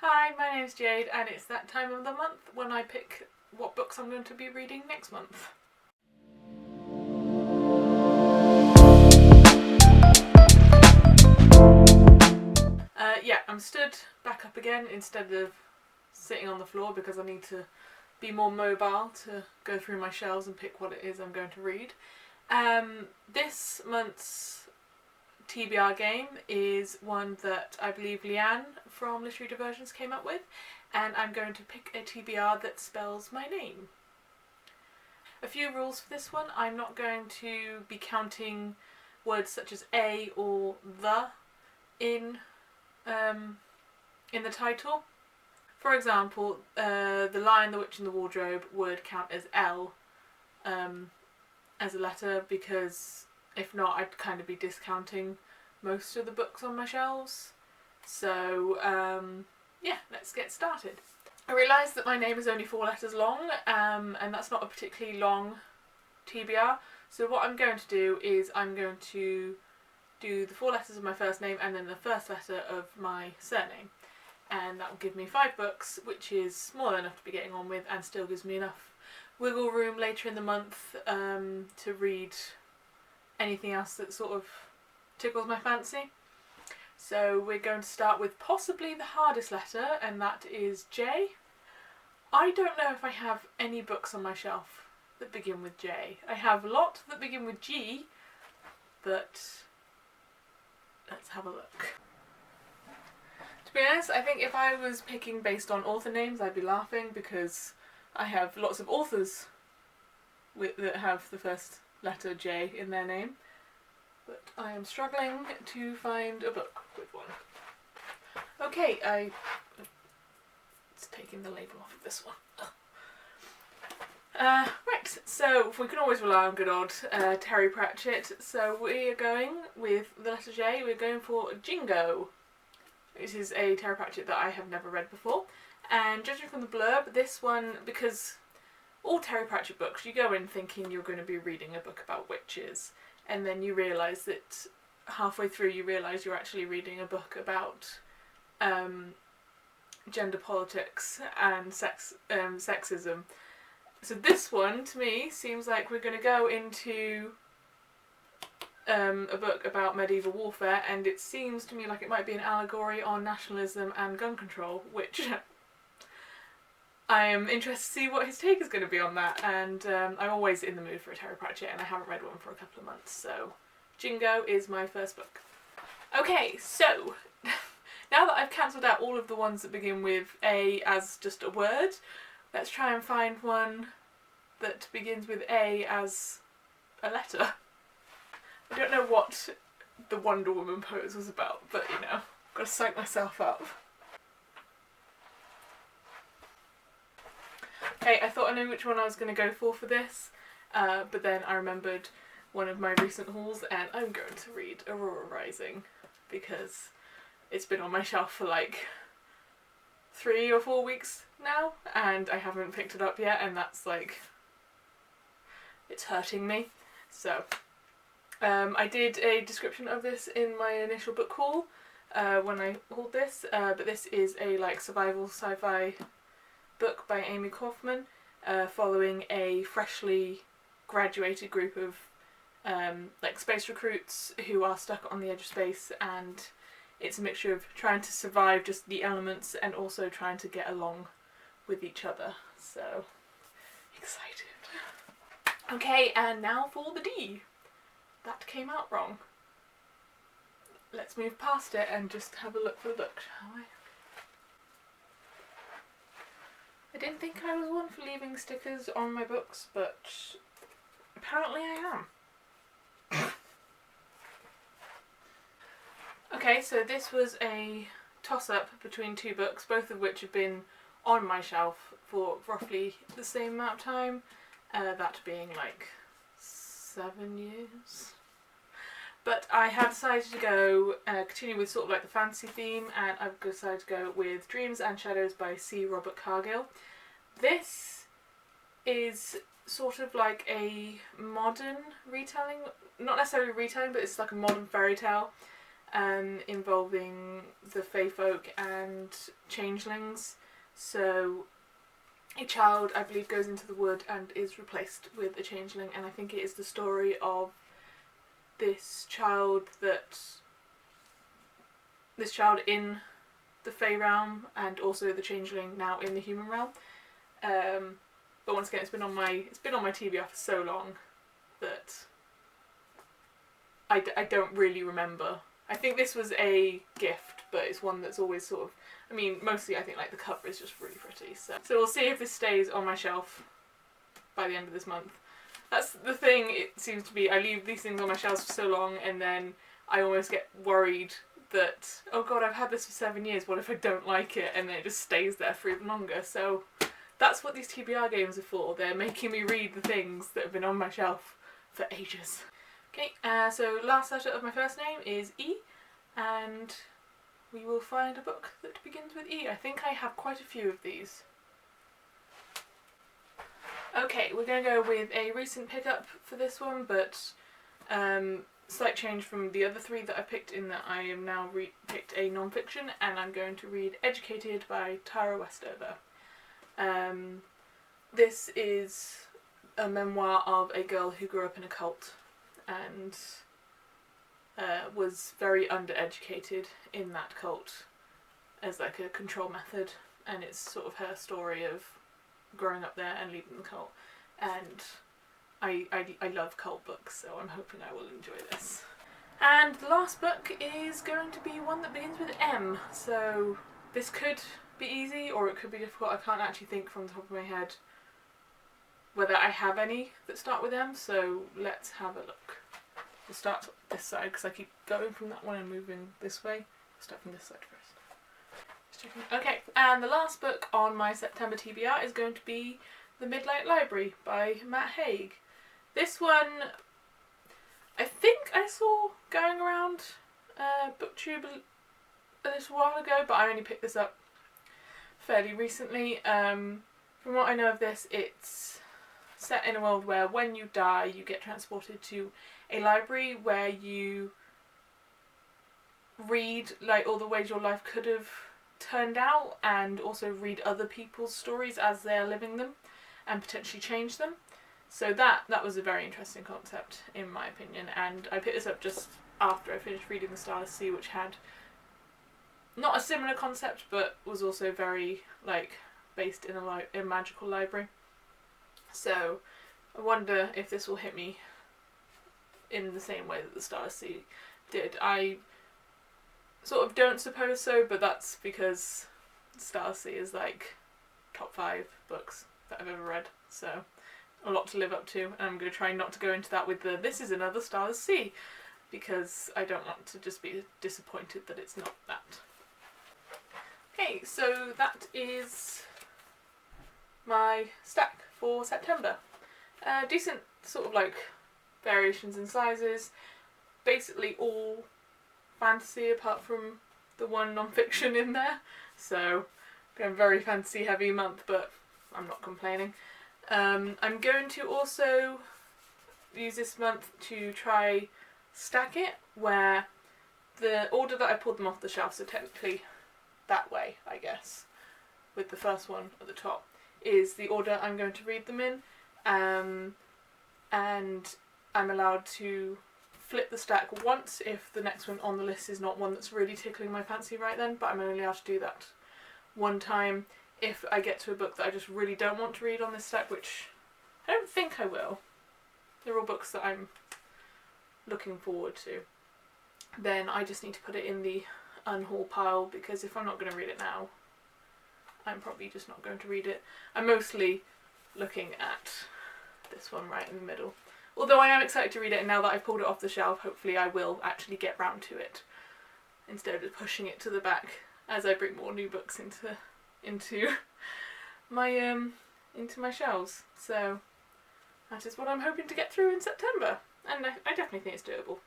Hi, my name's Jade, and it's that time of the month when I pick what books I'm going to be reading next month. I'm stood back up again instead of sitting on the floor because I need to be more mobile to go through my shelves and pick what it is I'm going to read. This month's TBR game is one that I believe Leanne from Literary Diversions came up with, and I'm going to pick a TBR that spells my name. A few rules for this one: I'm not going to be counting words such as a or the in the title. For example, The Lion, the Witch and the Wardrobe would count as L as a letter, because if not I'd kind of be discounting most of the books on my shelves. So let's get started. I realise that my name is only 4 letters long, and that's not a particularly long TBR, so what I'm going to do is I'm going to do the 4 letters of my first name and then the first letter of my surname, and that will give me 5 books, which is small enough to be getting on with and still gives me enough wiggle room later in the month to read anything else that sort of tickles my fancy. So we're going to start with possibly the hardest letter, and that is J. I don't know if I have any books on my shelf that begin with J. I have a lot that begin with G, but let's have a look. To be honest, I think if I was picking based on author names, I'd be laughing, because I have lots of authors that have the first letter J in their name, but I am struggling to find a book with one. Okay, it's taking the label off of this one. Right, so we can always rely on good old Terry Pratchett. So we are going with the letter J. We're going for Jingo. This is a Terry Pratchett that I have never read before, and judging from the blurb, this one, because all Terry Pratchett books, you go in thinking you're going to be reading a book about witches, and then you realise that halfway through you realise you're actually reading a book about gender politics and sexism. So this one, to me, seems like we're going to go into a book about medieval warfare, and it seems to me like it might be an allegory on nationalism and gun control, which I am interested to see what his take is going to be on that, and I'm always in the mood for a Terry Pratchett, and I haven't read one for a couple of months, so Jingo is my first book. Okay, so now that I've cancelled out all of the ones that begin with A as just a word, let's try and find one that begins with A as a letter. I don't know what the Wonder Woman pose was about, but you know, I've got to psych myself up. Okay, I thought I knew which one I was going to go for this, but then I remembered one of my recent hauls, and I'm going to read Aurora Rising, because it's been on my shelf for like 3 or 4 weeks now, and I haven't picked it up yet, and that's like, it's hurting me. So I did a description of this in my initial book haul when I hauled this, but this is a like survival sci-fi book by Amy Kaufman, following a freshly graduated group of like space recruits who are stuck on the edge of space, and it's a mixture of trying to survive just the elements and also trying to get along with each other. So excited. Okay, and now for the D. That came out wrong. Let's move past it and just have a look for the book, shall we? I didn't think I was one for leaving stickers on my books, but apparently I am. Okay, so this was a toss-up between 2 books, both of which have been on my shelf for roughly the same amount of time, that being like 7 years. But I have decided to go continue with sort of like the fantasy theme, and I've decided to go with Dreams and Shadows by C. Robert Cargill. This is sort of like a modern retelling, not necessarily retelling, but it's like a modern fairy tale involving the Fae folk and changelings. So a child, I believe, goes into the wood and is replaced with a changeling, and I think it is the story of this child in the Fae realm and also the changeling now in the human realm. But once again, it's been on my TBR for so long that I don't really remember. I think this was a gift, but it's one that's always sort of, I mean, mostly I think like the cover is just really pretty. So we'll see if this stays on my shelf by the end of this month. That's the thing, it seems to be, I leave these things on my shelves for so long and then I almost get worried that, oh god, I've had this for 7 years, what if I don't like it? And then it just stays there for even longer. So that's what these TBR games are for. They're making me read the things that have been on my shelf for ages. Okay, so last letter of my first name is E, and we will find a book that begins with E. I think I have quite a few of these. Okay, we're going to go with a recent pickup for this one, but slight change from the other three that I picked in that I am now picked a non-fiction, and I'm going to read Educated by Tara Westover. This is a memoir of a girl who grew up in a cult and was very undereducated in that cult as like a control method, and it's sort of her story of growing up there and leaving the cult, and I love cult books, so I'm hoping I will enjoy this. And the last book is going to be one that begins with M, so this could be easy or it could be difficult. I can't actually think from the top of my head whether I have any that start with M, so let's have a look. We'll start this side because I keep going from that one and moving this way. I'll start from this side first. Just checking. Okay, and the last book on my September TBR is going to be The Midnight Library by Matt Haig. This one I think I saw going around BookTube a little while ago, but I only picked this up fairly recently. From what I know of this, it's set in a world where when you die you get transported to a library where you read like all the ways your life could have turned out and also read other people's stories as they are living them and potentially change them. So that was a very interesting concept in my opinion, and I picked this up just after I finished reading The Starless Sea, which had not a similar concept but was also very like based in a magical library. So I wonder if this will hit me in the same way that The Starless Sea did. I sort of don't suppose so, but that's because Starless Sea is like top 5 books that I've ever read, so a lot to live up to, and I'm going to try not to go into that with this is another Starless Sea, because I don't want to just be disappointed that it's not that. Okay, so that is my stack for September. Decent sort of like variations in sizes, basically all fantasy apart from the one non-fiction in there, so a very fantasy heavy month, but I'm not complaining. I'm going to also use this month to try stack it where the order that I pulled them off the shelf, so technically that way I guess, with the first one at the top, is the order I'm going to read them in, and I'm allowed to flip the stack once if the next one on the list is not one that's really tickling my fancy right then, but I'm only allowed to do that one time if I get to a book that I just really don't want to read on this stack, which I don't think I will. They're all books that I'm looking forward to. Then I just need to put it in the unhaul pile, because if I'm not going to read it now, I'm probably just not going to read it. I'm mostly looking at this one right in the middle. Although I am excited to read it, and now that I've pulled it off the shelf, hopefully I will actually get round to it, instead of just pushing it to the back as I bring more new books into my shelves. So that is what I'm hoping to get through in September, and I definitely think it's doable.